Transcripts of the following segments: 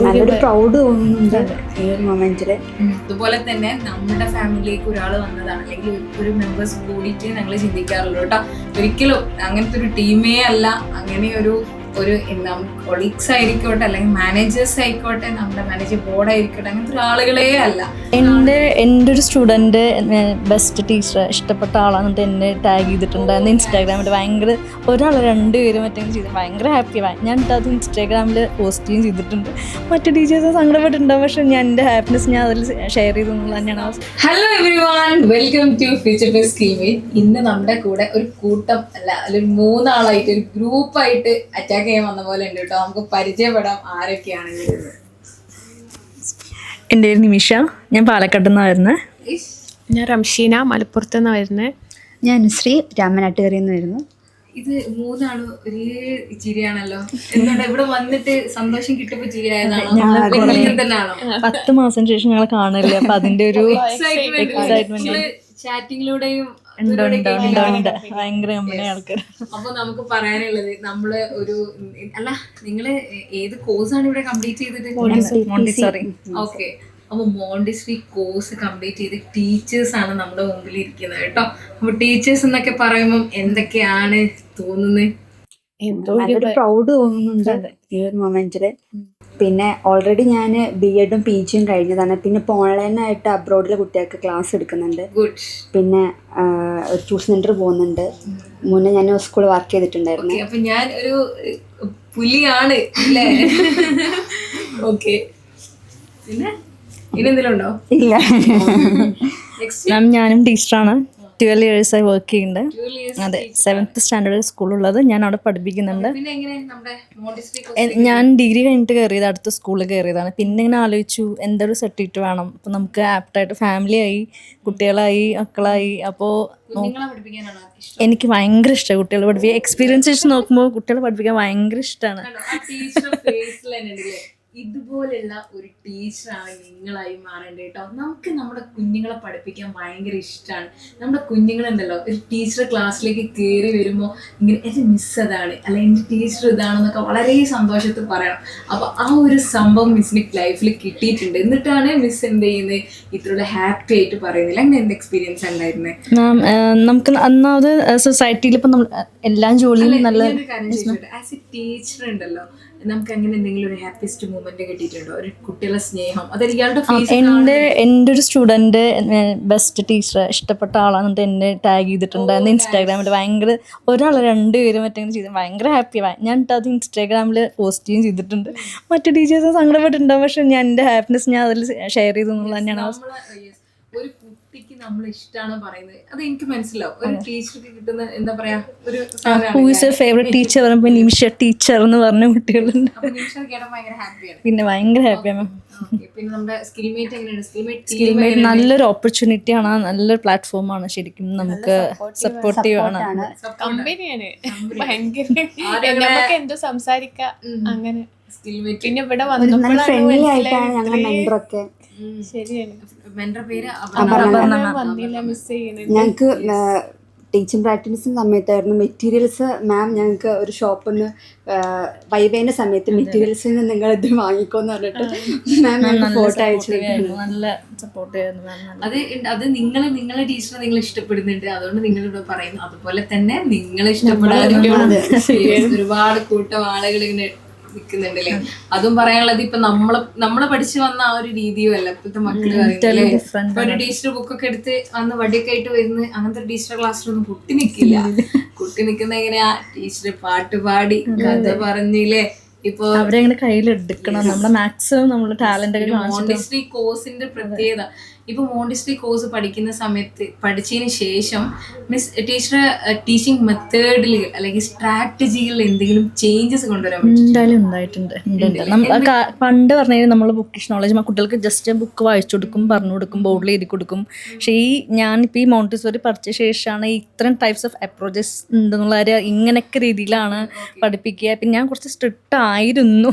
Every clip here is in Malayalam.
നല്ലൊരു പ്രൗഡ് തോന്നുന്നുണ്ട് ഈ ഒരു മൊമെന്റില്. അതുപോലെ തന്നെ നമ്മുടെ ഫാമിലിയിലേക്ക് ഒരാൾ വന്നതാണ് അല്ലെങ്കിൽ ഒരു മെമ്പേഴ്സ് കൂടിയിട്ട് ഞങ്ങൾ ചിന്തിക്കാറുള്ളൂ കേട്ടോ. ഒരിക്കലും അങ്ങനത്തെ ഒരു ടീമേ അല്ല, അങ്ങനെ ഒരു കൊളീഗ്സ് ആയിരിക്കോട്ടെ അല്ലെങ്കിൽ മാനേജേഴ്സ് ആയിക്കോട്ടെ, നമ്മുടെ മാനേജർ ബോർഡ് ആയിരിക്കട്ടെ, അങ്ങനത്തെ ഒരു ആളുകളേ അല്ല. എൻ്റെ ഒരു സ്റ്റുഡൻറ്റ് ബെസ്റ്റ് ടീച്ചർ ഇഷ്ടപ്പെട്ട ആളാണെന്നിട്ട് എന്നെ ടാഗ് ചെയ്തിട്ടുണ്ടായിരുന്നു ഇൻസ്റ്റാഗ്രാമിൽ. ഭയങ്കര ഒരാൾ 2 പേര് മറ്റെങ്കിലും ചെയ്ത് ഭയങ്കര ഹാപ്പിയാണ്. ഞാൻ അത് ഇൻസ്റ്റാഗ്രാമിൽ പോസ്റ്റും ചെയ്തിട്ടുണ്ട്. മറ്റു ടീച്ചേഴ്സ് സങ്കടപ്പെട്ടിട്ടുണ്ടാവും, പക്ഷെ ഞാൻ എൻ്റെ ഹാപ്പിനെസ് ഞാൻ അതിൽ ഷെയർ ചെയ്തു എന്നുള്ളത് തന്നെയാണ്. Hello everyone, welcome to future best സ്കീമിൽ. ഇന്ന് നമ്മുടെ കൂടെ ഒരു കൂട്ടം അല്ല അല്ലെങ്കിൽ 3 ആളായിട്ട് ഒരു ഗ്രൂപ്പായിട്ട് അറ്റാക്ക് ചെയ്യാൻ വന്ന പോലെ ഉണ്ട് കേട്ടോ. നമുക്ക് പരിചയപ്പെടാം ആരൊക്കെയാണ് വരുന്നത്. എൻ്റെ പേര് നിമിഷ, ഞാൻ പാലക്കാട് നിന്നാണ് വരുന്നത്. ഞാൻ റംഷീന, മലപ്പുറത്ത് നിന്ന് വരുന്നത്. ഞാൻ ശ്രീ, രാമനാട്ടുകരയിൽ നിന്ന് വരുന്നു. ഇത് 3 ആളും ഒരേ ചിരിയാണല്ലോ. എന്തുകൊണ്ട് ഇവിടെ വന്നിട്ട് സന്തോഷം കിട്ടുമ്പോ ചിരിയായതാണോ തന്നെയാണോ? 10 മാസം ശേഷം ഞങ്ങൾ കാണില്ല, അപ്പൊ അതിന്റെ ഒരു എക്സൈറ്റ്മെന്റ് ചാറ്റിങ്ങിലൂടെയും ഭയങ്കര കമ്പനി ആൾക്കാർ. അപ്പൊ നമുക്ക് പറയാനുള്ളത്, നമ്മള് ഒരു നിങ്ങള് ഏത് കോഴ്സാണ് ഇവിടെ കംപ്ലീറ്റ് ചെയ്തിട്ട്? മോണ്ടിസോറി. ഓക്കെ, അപ്പൊ മോണ്ടിസറി കോഴ്സ് കംപ്ലീറ്റ് ചെയ്ത് ടീച്ചേഴ്സ് ആണ് നമ്മുടെ മുമ്പിൽ ഇരിക്കുന്നത് കേട്ടോ. അപ്പൊ ടീച്ചേഴ്സ് എന്നൊക്കെ പറയുമ്പോൾ എന്തൊക്കെയാണ് തോന്നുന്നത്? നല്ലൊരു പ്രൗഡ് തോന്നുന്നുണ്ട് ഈ ഒരു മൊമെന്റില്. പിന്നെ ഓൾറെഡി ഞാൻ BEdും PGയും കഴിഞ്ഞതാണ്. പിന്നെ ഇപ്പോൾ ഓൺലൈനായിട്ട് അബ്രോഡിലെ കുട്ടികൾക്ക് ക്ലാസ് എടുക്കുന്നുണ്ട്. പിന്നെ ഒരു ട്യൂഷൻ സെന്റർ പോകുന്നുണ്ട്. മുന്നേ ഞാൻ സ്കൂളിൽ വർക്ക് ചെയ്തിട്ടുണ്ടായിരുന്നു. അപ്പൊ ഞാൻ ഒരു പുലിയാണ് അല്ലേ? ഓക്കെ, പിന്നെ ഇനെന്തെങ്കിലും ഉണ്ടോ? ഇല്ല. ഞാനും ടീച്ചറാണ്. 12 yearsആയി വർക്ക് ചെയ്യുന്നുണ്ട്. അതെ, 7th സ്റ്റാൻഡേർഡ് സ്കൂളുള്ളത് ഞാൻ അവിടെ പഠിപ്പിക്കുന്നുണ്ട്. ഞാൻ ഡിഗ്രി കഴിഞ്ഞിട്ട് കയറിയത്, അടുത്ത സ്കൂളിൽ കയറിയതാണ്. പിന്നെ ഇങ്ങനെ ആലോചിച്ചു എന്തൊരു സർട്ടിഫിക്കറ്റ് വേണം. അപ്പോൾ നമുക്ക് ആപ്റ്റായിട്ട് ഫാമിലിയായി, കുട്ടികളായി, മക്കളായി. അപ്പോൾ എനിക്ക് ഭയങ്കര ഇഷ്ടമാണ് കുട്ടികളെ പഠിപ്പിക്കാൻ. എക്സ്പീരിയൻസ് വെച്ച് നോക്കുമ്പോൾ കുട്ടികളെ പഠിപ്പിക്കാൻ ഭയങ്കര ഇഷ്ടമാണ്. ഇതുപോലുള്ള ഒരു ടീച്ചറാണ് നിങ്ങളായി മാറേണ്ടത് കേട്ടോ. നമുക്ക് നമ്മുടെ കുഞ്ഞുങ്ങളെ പഠിപ്പിക്കാൻ ഭയങ്കര ഇഷ്ടമാണ്. നമ്മുടെ കുഞ്ഞുങ്ങളുണ്ടല്ലോ, ഒരു ടീച്ചർ ക്ലാസ്സിലേക്ക് കയറി വരുമ്പോൾ ഇങ്ങനെ എൻ്റെ മിസ് അതാണ് അല്ല എൻ്റെ ടീച്ചർ ഇതാണെന്നൊക്കെ വളരെ സന്തോഷത്തിൽ പറയണം. അപ്പോൾ ആ ഒരു സംഭവം മിസ്സിന് ലൈഫിൽ കിട്ടിയിട്ടുണ്ട്. എന്നിട്ടാണ് മിസ് എന്ത് ചെയ്യുന്നത്, ഇത്രയുള്ള ഹാപ്പി ആയിട്ട് പറയുന്നില്ല. അങ്ങനെ എന്ത് എക്സ്പീരിയൻസ് ഉണ്ടായിരുന്നത്? നമുക്ക് ഒന്നാമത് സൊസൈറ്റിയിൽ ഇപ്പം നമ്മൾ എല്ലാ ജോലിയും നല്ല ആസ് എ ടീച്ചർ ഉണ്ടല്ലോ, നമുക്ക് അങ്ങനെ എന്തെങ്കിലും ഒരു ഹാപ്പിയസ്റ്റ് മൂമെന്റ് കിട്ടിയിട്ടുണ്ടോ? ഒരു കുട്ടികളുടെ സ്നേഹം, അതായത് ഇയാളുടെ എൻ്റെ ഒരു സ്റ്റുഡൻറ്റ് ബെസ്റ്റ് ടീച്ചർ ഇഷ്ടപ്പെട്ട ആളാണെന്നിട്ട് എന്നെ ടാഗ് ചെയ്തിട്ടുണ്ടായിരുന്നു ഇൻസ്റ്റാഗ്രാമിൽ. ഭയങ്കര ഒരാൾ 2 പേര് മറ്റെങ്കിലും ചെയ്ത് ഭയങ്കര ഹാപ്പിയാണ്. ഞാൻ അത് ഇൻസ്റ്റാഗ്രാമിൽ പോസ്റ്റും ചെയ്തിട്ടുണ്ട്. മറ്റു ടീച്ചേഴ്സ് സങ്കടപ്പെട്ടിട്ടുണ്ടാവും, പക്ഷെ ഞാൻ എൻ്റെ ഹാപ്പിനെസ് ഞാൻ അതിൽ ഷെയർ ചെയ്തു എന്നുള്ളത് തന്നെയാണ്. ഒരു കുട്ടിക്ക് നമ്മൾ ഇഷ്ടമാണ് പറയുന്നത്, അത് എനിക്ക് മനസ്സിലാവും. ഒരു ടീച്ചർക്ക് കിട്ടുന്ന എന്താ പറയാ, ഒരു ഫേവറേറ്റ് ടീച്ചർ പറയുമ്പോൾ നിമിഷ ടീച്ചർ എന്ന് പറഞ്ഞ കുട്ടികളുണ്ട്. പിന്നെ ഭയങ്കര ഹാപ്പിയാണ്. പിന്നെ നമ്മുടെ സ്കിൽമേറ്റ് എങ്ങനെയാണ്? സ്കിൽമേറ്റ് നല്ലൊരു ഓപ്പർച്യൂണിറ്റിയാണ്, നല്ലൊരു പ്ലാറ്റ്ഫോമാണ്. ശരിക്കും നമുക്ക് സപ്പോർട്ടീവ് ആണ്. കമ്പനിയാണ് ഭയങ്കര, നമുക്ക് എന്തോ സംസാരിക്കാം അങ്ങനെ. പിന്നെ ഇവിടെ ഫ്രണ്ട്ലി ആയിട്ടാണ് ഞങ്ങളുടെ മെന്ററൊക്കെ. ശരിയാണ്. ഞങ്ങൾക്ക് ടീച്ചിങ് പ്രാക്ടീസിൻ്റെ സമയത്തായിരുന്നു മെറ്റീരിയൽസ്. മാം ഞങ്ങൾക്ക് ഒരു ഷോപ്പിൽ നിന്ന് വൈവേൻ്റെ സമയത്ത് മെറ്റീരിയൽസിൽ നിന്ന് നിങ്ങൾ ഇത് വാങ്ങിക്കോന്ന് പറഞ്ഞിട്ട് മാം ഞങ്ങൾക്ക് ഫോട്ടോ അയച്ചു. നല്ല സപ്പോർട്ട് ആയിരുന്നു. അത് നിങ്ങളെ ടീച്ചറെ നിങ്ങൾ ഇഷ്ടപ്പെടുന്നുണ്ട്, അതുകൊണ്ട് നിങ്ങളിവിടെ പറയുന്നു. അതുപോലെ തന്നെ നിങ്ങൾ ഇഷ്ടപ്പെടാൻ ഒരുപാട് കൂട്ടം ആളുകൾ ഇങ്ങനെ നിൽക്കുന്നുണ്ടല്ലേ. അതും പറയാനുള്ളത്, ഇപ്പൊ നമ്മള് പഠിച്ചു വന്ന ആ ഒരു രീതിയും അല്ല ഇപ്പോഴത്തെ മക്കള് പറയുന്നല്ലേ. ഇപ്പൊ ഒരു ടീച്ചർ ബുക്കൊക്കെ എടുത്ത് വന്ന് വടിയൊക്കെ ആയിട്ട് വരുന്ന അങ്ങനത്തെ ടീച്ചർ ക്ലാസ്സിലൊന്നും കുട്ടി നിൽക്കില്ല. കുട്ടി നിൽക്കുന്ന എങ്ങനെയാ, ടീച്ചർ പാട്ട് പാടി കഥ പറഞ്ഞില്ലേ. ഇപ്പൊ അവരെ അങ്ങനെ കയ്യിലെടുക്കണം. നമ്മുടെ മാക്സിമം നമ്മുടെ ടാലന്റ്. മോണ്ടിസറി കോഴ്സിന്റെ പ്രത്യേകത, ഇപ്പൊ മോണ്ടിസറി കോഴ്സ് പഠിക്കുന്ന സമയത്ത് പഠിച്ചതിന് ശേഷം ടീച്ചർ ടീച്ചിങ് മെത്തേഡിൽ അല്ലെങ്കിൽ സ്ട്രാറ്റജികളിൽ എന്തെങ്കിലും ചേഞ്ചസ് കൊണ്ടുവരാൻ എന്തായാലും ഉണ്ടായിട്ടുണ്ട്. പണ്ട് പറഞ്ഞാൽ നമ്മൾ ബുക്കിഷ് നോളജ് കുട്ടികൾക്ക് ജസ്റ്റ് ബുക്ക് വായിച്ചു കൊടുക്കും, പറഞ്ഞു കൊടുക്കും, ബോർഡിൽ എഴുതി കൊടുക്കും. പക്ഷേ ഞാനിപ്പോൾ ഈ മോണ്ടിസോറി പഠിച്ച ശേഷമാണ് ഇത്രയും ടൈപ്സ് ഓഫ് അപ്രോച്ചസ് ഉണ്ടെന്നുള്ള കാര്യം ഇങ്ങനെയൊക്കെ രീതിയിലാണ് പഠിപ്പിക്കുക. പിന്നെ ഞാൻ കുറച്ച് സ്ട്രിക്റ്റ് ആയിരുന്നു,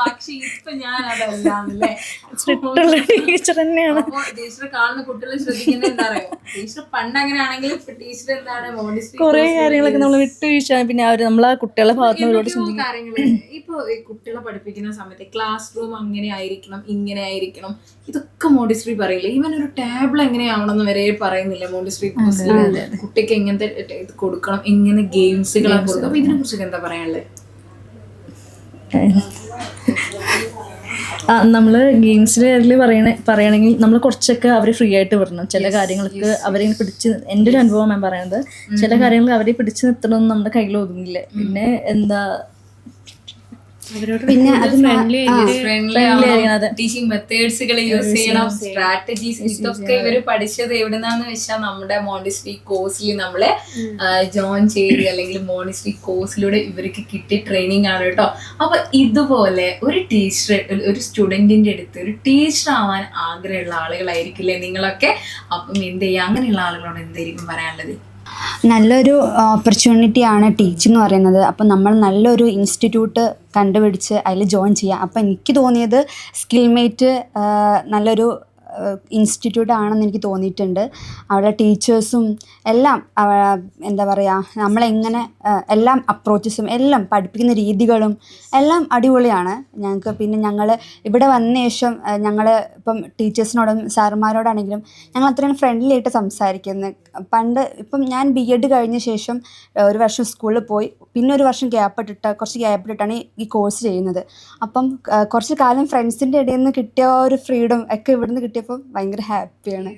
പക്ഷെ ഇപ്പൊ ഞാൻ ഞാൻ അതല്ലാന്നല്ലേ. സ്ട്രിക്റ്റുള്ള ടീച്ചർ തന്നെയാണ്. അപ്പൊ ടീച്ചർ കാണുന്ന കുട്ടികളെ ശ്രദ്ധിക്കുന്നത് എന്താ അറിയോ, ടീച്ചർ പണ്ട് അങ്ങനെയാണെങ്കിൽ ടീച്ചർ എന്താണ് മോണ്ടിസറി കുറെ കാര്യങ്ങളൊക്കെ നമ്മൾ വിട്ടുവീഴ്ച, പിന്നെ അവര് നമ്മളെ കുട്ടികളെ ഭാഗത്ത് ഒരുപാട് ചിന്തിക്കും. കാര്യങ്ങള് ഇപ്പൊ കുട്ടികളെ പഠിപ്പിക്കുന്ന സമയത്ത് ക്ലാസ് റൂം അങ്ങനെ ആയിരിക്കണം, ഇങ്ങനെ ആയിരിക്കണം, ഇതൊക്കെ മോണ്ടിസറി പറയില്ല. ഈവൻ ഒരു ടേബിൾ എങ്ങനെയാവണമെന്ന് വരെ പറയുന്നില്ല മോണ്ടിസറി കോഴ്സിൽ. കുട്ടിക്ക് എങ്ങനത്തെ ഇത് കൊടുക്കണം, എങ്ങനെ ഗെയിംസുകളാണ് കൊടുക്കണം. അപ്പൊ ഇതിനെ കുറിച്ചൊക്കെ എന്താ പറയാനുള്ളത്? നമ്മൾ ഗെയിംസിന്റെ കാര്യത്തിൽ പറയുകയാണെങ്കിൽ നമ്മൾ കുറച്ചൊക്കെ അവരെ ഫ്രീ ആയിട്ട് വിടണം. ചില കാര്യങ്ങൾക്ക് അവരെ പിടിച്ച്, എൻ്റെ ഒരു അനുഭവം ഞാൻ പറയുന്നത്, ചില കാര്യങ്ങൾ അവരെ പിടിച്ചു നിർത്തണമെന്ന് നമ്മുടെ കയ്യിൽ ഒതുങ്ങില്ല. പിന്നെ എന്താ പിന്നെ അത് ടീച്ചിങ് മെത്തേഡ്സുകൾ യൂസ് ചെയ്യണം, സ്ട്രാറ്റജീസ്, ഇതൊക്കെ ഇവര് പഠിച്ചത് എവിടുന്നാന്ന് വെച്ചാൽ നമ്മുടെ മോണ്ടിസറി കോഴ്സിൽ നമ്മളെ ജോയിൻ ചെയ്ത് അല്ലെങ്കിൽ മോണ്ടിസറി കോഴ്സിലൂടെ ഇവർക്ക് കിട്ടിയ ട്രെയിനിങ് ആണ് കേട്ടോ. അപ്പൊ ഇതുപോലെ ഒരു ടീച്ചർ, ഒരു സ്റ്റുഡന്റിന്റെ അടുത്ത് ഒരു ടീച്ചർ ആവാൻ ആഗ്രഹമുള്ള ആളുകളായിരിക്കില്ലേ നിങ്ങളൊക്കെ? അപ്പം എന്ത് ചെയ്യുക, അങ്ങനെയുള്ള ആളുകളോട് എന്തായിരിക്കും പറയാനുള്ളത്? നല്ലൊരു ഓപ്പർച്യൂണിറ്റി ആണ് ടീച്ചിങ് എന്ന് പറയുന്നത്. അപ്പം നമ്മൾ നല്ലൊരു ഇൻസ്റ്റിറ്റ്യൂട്ട് കണ്ടുപിടിച്ച് അതിൽ ജോയിൻ ചെയ്യാം. അപ്പം എനിക്ക് തോന്നിയത് സ്കിൽമേറ്റ് നല്ലൊരു ഇൻസ്റ്റിറ്റ്യൂട്ട് ആണെന്ന് എനിക്ക് തോന്നിയിട്ടുണ്ട്. അവിടെ ടീച്ചേഴ്സും എല്ലാം എന്താ പറയുക, നമ്മളെങ്ങനെ എല്ലാം അപ്രോച്ചസും എല്ലാം പഠിപ്പിക്കുന്ന രീതികളും എല്ലാം അടിപൊളിയാണ് ഞങ്ങൾക്ക്. പിന്നെ ഞങ്ങൾ ഇവിടെ വന്ന ശേഷം ഞങ്ങൾ ഇപ്പം ടീച്ചേഴ്സിനോടും സാറുമാരോടാണെങ്കിലും ഞങ്ങൾ അത്രയും ഫ്രണ്ട്ലി ആയിട്ട് സംസാരിക്കുന്നത്. പണ്ട് ഇപ്പം ഞാൻ BEd കഴിഞ്ഞ ശേഷം ഒരു വർഷം സ്കൂളിൽ പോയി, പിന്നെ ഒരു വർഷം കുറച്ച് ഗ്യാപ്പ് ഇട്ടിട്ടാണ് ഈ കോഴ്സ് ചെയ്യുന്നത്. അപ്പം കുറച്ച് കാലം ഫ്രണ്ട്സിൻ്റെ ഇടയിൽ നിന്ന് കിട്ടിയ ഒരു ഫ്രീഡം ഒക്കെ ഇവിടുന്ന് കിട്ടിയപ്പോൾ ഭയങ്കര ഹാപ്പിയാണ്.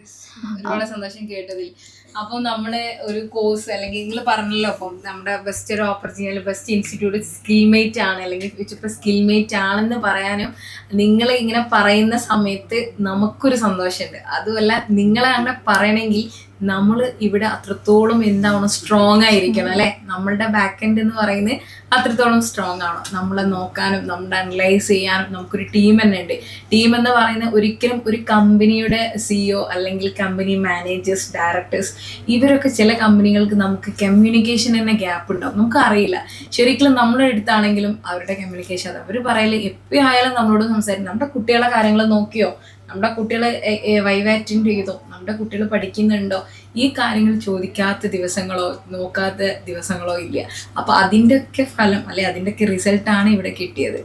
ഒരുപാട് സന്തോഷം കേട്ടതിൽ. അപ്പോൾ നമ്മള് ഒരു കോഴ്സ് അല്ലെങ്കിൽ നിങ്ങൾ പറഞ്ഞല്ലോ, അപ്പം നമ്മുടെ ബെസ്റ്റ് ഒരു ഓപ്പർച്യൂണിറ്റി, ബെസ്റ്റ് ഇൻസ്റ്റിറ്റ്യൂട്ട് സ്കിൽമേറ്റ് ആണ്, അല്ലെങ്കിൽ ഇപ്പൊ സ്കിൽമേറ്റ് ആണെന്ന് പറയാനും നിങ്ങൾ ഇങ്ങനെ പറയുന്ന സമയത്ത് നമുക്കൊരു സന്തോഷമുണ്ട്. അതുമല്ല, നിങ്ങളെ അങ്ങനെ പറയണമെങ്കിൽ നമ്മൾ ഇവിടെ അത്രത്തോളം എന്താവണം, സ്ട്രോങ് ആയിരിക്കണം അല്ലെ. നമ്മളുടെ ബാക്ക് എൻഡ് എന്ന് പറയുന്നത് അത്രത്തോളം സ്ട്രോങ് ആവണം. നമ്മളെ നോക്കാനും നമ്മുടെ അനലൈസ് ചെയ്യാനും നമുക്കൊരു ടീം തന്നെ ഉണ്ട്. ടീം എന്ന് പറയുന്നത് ഒരിക്കലും ഒരു കമ്പനിയുടെ CEO അല്ലെങ്കിൽ കമ്പനി മാനേജേഴ്സ്, ഡയറക്ടേഴ്സ്, ഇവരൊക്കെ ചില കമ്പനികൾക്ക് നമുക്ക് കമ്മ്യൂണിക്കേഷൻ തന്നെ ഗ്യാപ്പ് ഉണ്ടാവും, നമുക്ക് അറിയില്ല. ശരിക്കും നമ്മുടെ അടുത്താണെങ്കിലും അവരുടെ കമ്മ്യൂണിക്കേഷൻ അത് അവർ പറയല് എപ്പോഴും ആയാലും നമ്മളോട് സംസാരിക്കും. നമ്മുടെ കുട്ടികളെ കാര്യങ്ങൾ നോക്കിയോ, നമ്മുടെ കുട്ടികളെ വൈവ അറ്റൻഡ് ചെയ്തോ, നമ്മുടെ കുട്ടികൾ പഠിക്കുന്നുണ്ടോ, ഈ കാര്യങ്ങൾ ചോദിക്കാത്ത ദിവസങ്ങളോ നോക്കാത്ത ദിവസങ്ങളോ ഇല്ല. അപ്പൊ അതിൻ്റെയൊക്കെ ഫലം അല്ലെ, അതിൻ്റെയൊക്കെ റിസൾട്ടാണ് ഇവിടെ കിട്ടിയത്.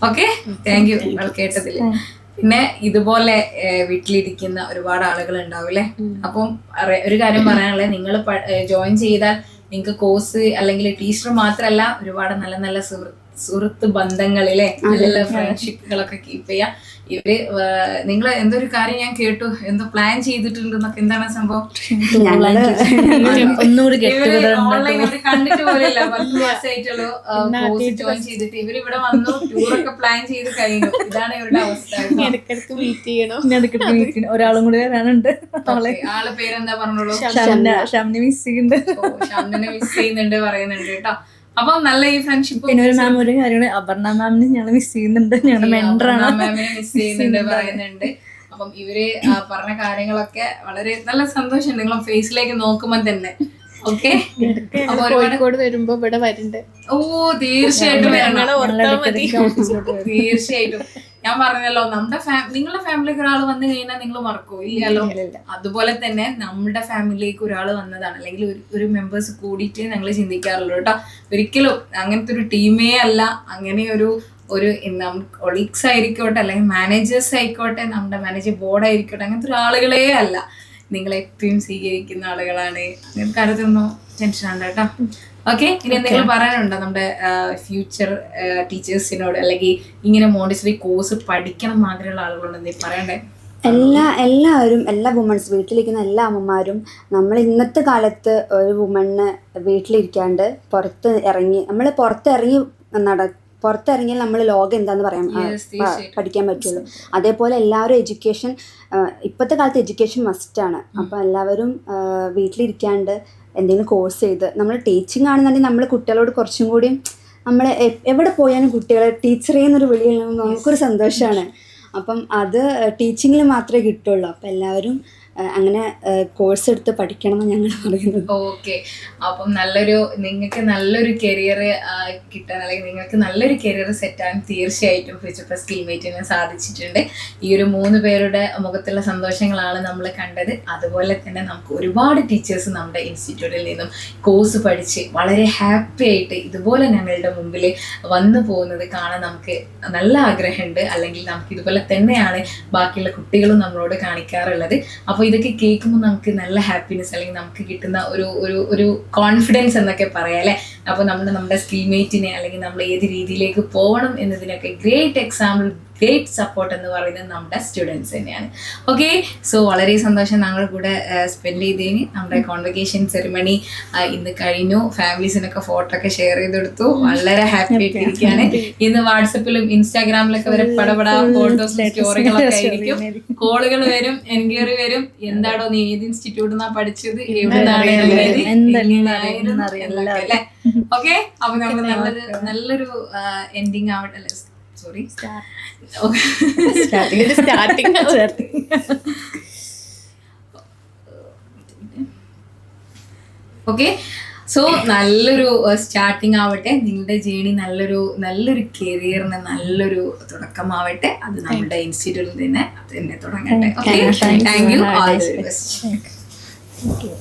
ഓക്കെ, താങ്ക് യു നിങ്ങൾ കേട്ടതിൽ. പിന്നെ ഇതുപോലെ വീട്ടിലിരിക്കുന്ന ഒരുപാട് ആളുകൾ ഉണ്ടാവും അല്ലെ. അപ്പം ഒരു കാര്യം പറയാനുള്ളത്, നിങ്ങൾ ജോയിൻ ചെയ്താൽ നിങ്ങൾക്ക് കോഴ്സ് അല്ലെങ്കിൽ ടീച്ചർ മാത്രമല്ല, ഒരുപാട് നല്ല നല്ല സുഹൃത്ത് ബന്ധങ്ങളിലെ നല്ല ഫ്രണ്ട്ഷിപ്പുകളൊക്കെ കീപ്പ് ചെയ്യാം. ഇവര് നിങ്ങൾ എന്തൊരു കാര്യം ഞാൻ കേട്ടു, എന്തോ പ്ലാൻ ചെയ്തിട്ടുണ്ടെന്നൊക്കെ. എന്താണ് സംഭവം? ഓൺലൈൻ അവർ കണ്ടിട്ട് പോലെയല്ല, 10 മാസമായിട്ടുള്ള കോഴ്സ് ജോയിൻ ചെയ്തിട്ട് ഇവർ ഇവിടെ വന്നു, ടൂറൊക്കെ പ്ലാൻ ചെയ്ത് കഴിഞ്ഞു. ഇതാണ് ഇവരുടെ അവസ്ഥ. ഇടയ്ക്കിടയ്ക്ക് മീറ്റ് ചെയ്യണം. ഒരാളും കൂടി വരാനുണ്ട്. ആളെ പേരെന്താ പറഞ്ഞോളൂ? ഷംനെ മിസ് ചെയ്യുന്നുണ്ട്. ഷംനെ മിസ് ചെയ്യുന്നുണ്ട് പറയുന്നുണ്ട് കേട്ടോ. അപ്പൊ നല്ല ഈ ഫ്രണ്ട്ഷിപ്പ്. പിന്നെ ഒരു മാം ഒരു കാര്യമാണ്, അപർണ മാമിനെ ഞങ്ങൾ മിസ് ചെയ്യുന്നുണ്ട്, ഞങ്ങളുടെ മെന്ററാണ്, മാമിനെ മിസ് ചെയ്യുന്നുണ്ട് പറയുന്നുണ്ട്. അപ്പം ഇവര് പറഞ്ഞ കാര്യങ്ങളൊക്കെ വളരെ നല്ല സന്തോഷമുണ്ട് നിങ്ങളെ ഫേസിലേക്ക് നോക്കുമ്പോ തന്നെ. ഓക്കെ, കോഴിക്കോട് വരുമ്പോ ഇവിടെ വരുന്നുണ്ട്. ഓ തീർച്ചയായിട്ടും തീർച്ചയായിട്ടും. ഞാൻ പറഞ്ഞല്ലോ, നിങ്ങളുടെ ഫാമിലിക്ക് ഒരാൾ വന്നു കഴിഞ്ഞാൽ നിങ്ങൾ മറക്കോ? ഇല്ലല്ലോ. അതുപോലെ തന്നെ നമ്മുടെ ഫാമിലിയിലേക്ക് ഒരാൾ വന്നതാണ് അല്ലെങ്കിൽ ഒരു മെമ്പേഴ്സ് കൂടിയിട്ട് ഞങ്ങൾ ചിന്തിക്കാറുള്ളൂ കേട്ടോ. ഒരിക്കലും അങ്ങനത്തെ ഒരു ടീമേ അല്ല, അങ്ങനെ ഒരു കൊളീഗ്സ് ആയിരിക്കോട്ടെ അല്ലെങ്കിൽ മാനേജേഴ്സ് ആയിക്കോട്ടെ, നമ്മുടെ മാനേജർ ബോർഡ് ആയിരിക്കോട്ടെ, അങ്ങനത്തെ ഒരു ആളുകളേ അല്ല. നിങ്ങളെപ്പോഴും സ്വീകരിക്കുന്ന ആളുകളാണ്. നിങ്ങൾക്ക് അടുത്തൊന്നും ടെൻഷൻ ആണ് കേട്ടോ. ഓക്കെ, ഇനി എന്തെങ്കിലും പറയാനുണ്ടോ നമ്മുടെ ഫ്യൂച്ചർ ടീച്ചേഴ്സിനോട്, അല്ലെങ്കിൽ ഇങ്ങനെ മോണ്ടിസറി കോഴ്സ് പഠിക്കണം ആഗ്രഹമുള്ള ആളുകളോട് എന്തെങ്കിലും പറയണ്ടേ? എല്ലാവരും, എല്ലാ വുമൺസ്, വീട്ടിലിരിക്കുന്ന എല്ലാ അമ്മമാരും, നമ്മൾ ഇന്നത്തെ കാലത്ത് ഒരു വുമണിന് വീട്ടിലിരിക്കാണ്ട് പുറത്തിറങ്ങിയാൽ നമ്മൾ ലോകം എന്താന്ന് പഠിക്കാൻ പറ്റുള്ളൂ. അതേപോലെ എല്ലാവരും എഡ്യൂക്കേഷൻ, ഇപ്പോഴത്തെ കാലത്ത് എഡ്യൂക്കേഷൻ മസ്റ്റാണ്. അപ്പോൾ എല്ലാവരും വീട്ടിലിരിക്കാണ്ട് എന്തെങ്കിലും കോഴ്സ് ചെയ്ത്, നമ്മൾ ടീച്ചിങ് ആണെന്നുണ്ടെങ്കിൽ നമ്മൾ കുട്ടികളോട് കുറച്ചും കൂടി, നമ്മൾ എവിടെ പോയാലും കുട്ടികളെ ടീച്ചറേ എന്നൊരു വിളിയിൽ നമുക്കൊരു സന്തോഷമാണ്. അപ്പം അത് ടീച്ചിങ്ങിൽ മാത്രമേ കിട്ടുള്ളൂ. അപ്പം എല്ലാവരും അങ്ങനെ കോഴ്സ് എടുത്ത് പഠിക്കണം എന്ന് ഞങ്ങൾ പറയുന്നത്. ഓക്കെ, അപ്പം നിങ്ങൾക്ക് നല്ലൊരു കരിയർ കിട്ടാൻ, അല്ലെങ്കിൽ നിങ്ങൾക്ക് നല്ലൊരു കരിയർ സെറ്റാൻ തീർച്ചയായിട്ടും ഫ്യൂച്ചർ പ്ലസ് സ്കിൽമേറ്റിന് സാധിച്ചിട്ടുണ്ട്. ഈ ഒരു 3 പേരുടെ മുഖത്തുള്ള സന്തോഷങ്ങളാണ് നമ്മൾ കണ്ടത്. അതുപോലെ തന്നെ നമുക്ക് ഒരുപാട് ടീച്ചേഴ്സ് നമ്മുടെ ഇൻസ്റ്റിറ്റ്യൂട്ടിൽ നിന്നും കോഴ്സ് പഠിച്ച് വളരെ ഹാപ്പി ആയിട്ട് ഇതുപോലെ ഞങ്ങളുടെ മുമ്പിൽ വന്നു പോകുന്നത് കാണാൻ നമുക്ക് നല്ല ആഗ്രഹമുണ്ട്. അല്ലെങ്കിൽ നമുക്ക് ഇതുപോലെ തന്നെയാണ് ബാക്കിയുള്ള കുട്ടികളും നമ്മളോട് കാണിക്കാറുള്ളത്. അപ്പോൾ ഇതൊക്കെ കേൾക്കുമ്പോൾ നമുക്ക് നല്ല ഹാപ്പിനെസ്, അല്ലെങ്കിൽ നമുക്ക് കിട്ടുന്ന ഒരു കോൺഫിഡൻസ് എന്നൊക്കെ പറയാം അല്ലേ. അപ്പോൾ നമ്മുടെ സ്കിൽമേറ്റിനെ, അല്ലെങ്കിൽ നമ്മൾ ഏത് രീതിയിലേക്ക് പോകണം എന്നതിനൊക്കെ ഗ്രേറ്റ് എക്സാമ്പിൾ, ഗ്രേറ്റ് സപ്പോർട്ട് എന്ന് പറയുന്നത് നമ്മുടെ സ്റ്റുഡൻസ് തന്നെയാണ്. ഓക്കെ, സോ വളരെ സന്തോഷം ഞങ്ങളുടെ കൂടെ സ്പെൻഡ് ചെയ്തതിന്. നമ്മുടെ കോൺവെക്കേഷൻ സെറിമണി ഇന്ന് കഴിഞ്ഞു. ഫാമിലീസിനൊക്കെ ഫോട്ടോ ഒക്കെ ഷെയർ ചെയ്തെടുത്തു. വളരെ ഹാപ്പി ആയിട്ടിരിക്കുകയാണ്. ഇന്ന് വാട്സപ്പിലും ഇൻസ്റ്റാഗ്രാമിലൊക്കെ വരെ പടപടാ ഫോട്ടോസും സ്റ്റോറികളൊക്കെ ആയിരിക്കും. കോളുകൾ വരും, എൻക്വയറി വരും. എന്താടോ നീ ഏത് ഇൻസ്റ്റിറ്റ്യൂട്ടിൽ നിന്നാ പഠിച്ചത്, എവിടെയാണ് അല്ലേ. ഓക്കെ, അപ്പൊ നമ്മൾ നല്ലൊരു എൻഡിങ് ആവട്ടെ. Sorry, starting okay. സോ നല്ലൊരു സ്റ്റാർട്ടിങ് ആവട്ടെ നിങ്ങളുടെ ജേണി, നല്ലൊരു കരിയറിന് നല്ലൊരു തുടക്കമാവട്ടെ. അത് നമ്മുടെ ഇൻസ്റ്റിറ്റ്യൂട്ടിൽ തന്നെ തുടങ്ങട്ടെ. Okay, thank you. All the best. Okay.